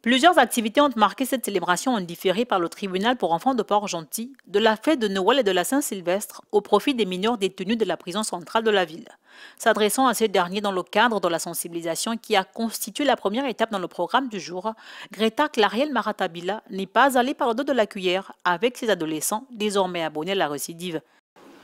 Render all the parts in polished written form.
Plusieurs activités ont marqué cette célébration en différé par le tribunal pour enfants de Port-Gentil, de la fête de Noël et de la Saint-Sylvestre au profit des mineurs détenus de la prison centrale de la ville. S'adressant à ces derniers dans le cadre de la sensibilisation qui a constitué la première étape dans le programme du jour, Greta Clariel Maratabila n'est pas allée par le dos de la cuillère avec ses adolescents désormais abonnés à la récidive.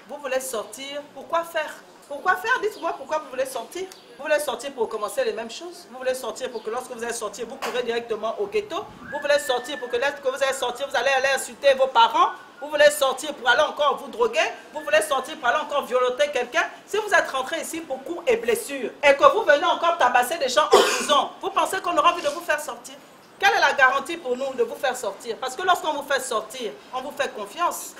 Vous voulez sortir, pourquoi faire? Pourquoi faire? Dites-moi pourquoi vous voulez sortir. Vous voulez sortir pour commencer les mêmes choses. Vous voulez sortir pour que lorsque vous allez sortir, vous courez directement au ghetto. Vous voulez sortir pour que lorsque vous allez sortir, vous allez aller insulter vos parents. Vous voulez sortir pour aller encore vous droguer. Vous voulez sortir pour aller encore violenter quelqu'un. Si vous êtes rentré ici pour coups et blessures et que vous venez encore tabasser des gens en prison, vous pensez qu'on aura envie de vous faire sortir? Quelle est la garantie pour nous de vous faire sortir? Parce que lorsqu'on vous fait sortir, on vous fait confiance.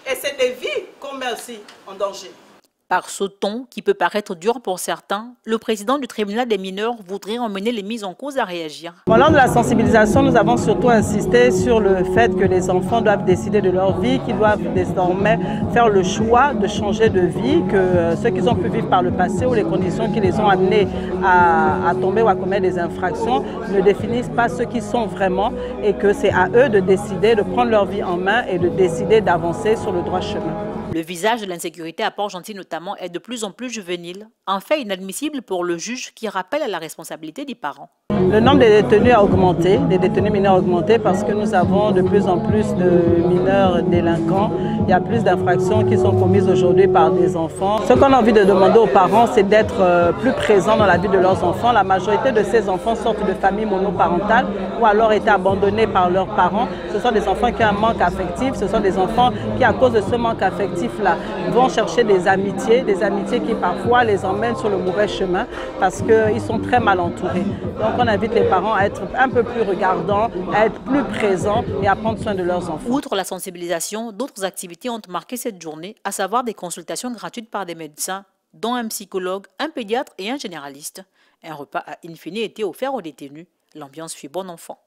Et c'est des vies qu'on met aussi en danger. Par ce ton, qui peut paraître dur pour certains, le président du tribunal des mineurs voudrait emmener les mises en cause à réagir. Lors de la sensibilisation, nous avons surtout insisté sur le fait que les enfants doivent décider de leur vie, qu'ils doivent désormais faire le choix de changer de vie, que ce qu'ils ont pu vivre par le passé ou les conditions qui les ont amenés à tomber ou à commettre des infractions ne définissent pas ce qu'ils sont vraiment et que c'est à eux de décider, de prendre leur vie en main et de décider d'avancer sur le droit chemin. Le visage de l'insécurité à Port-Gentil notamment est de plus en plus juvénile, un fait inadmissible pour le juge qui rappelle à la responsabilité des parents. Le nombre des détenus a augmenté, des détenus mineurs a augmenté parce que nous avons de plus en plus de mineurs délinquants. Il y a plus d'infractions qui sont commises aujourd'hui par des enfants. Ce qu'on a envie de demander aux parents, c'est d'être plus présents dans la vie de leurs enfants. La majorité de ces enfants sortent de familles monoparentales ou alors été abandonnés par leurs parents. Ce sont des enfants qui ont un manque affectif, ce sont des enfants qui, à cause de ce manque affectif-là, vont chercher des amitiés qui parfois les emmènent sur le mauvais chemin parce qu'ils sont très mal entourés. Donc on invite les parents à être un peu plus regardants, à être plus présents et à prendre soin de leurs enfants. Outre la sensibilisation, d'autres activités ont marqué cette journée, à savoir des consultations gratuites par des médecins, dont un psychologue, un pédiatre et un généraliste. Un repas à in fine était offert aux détenus. L'ambiance fut bon enfant.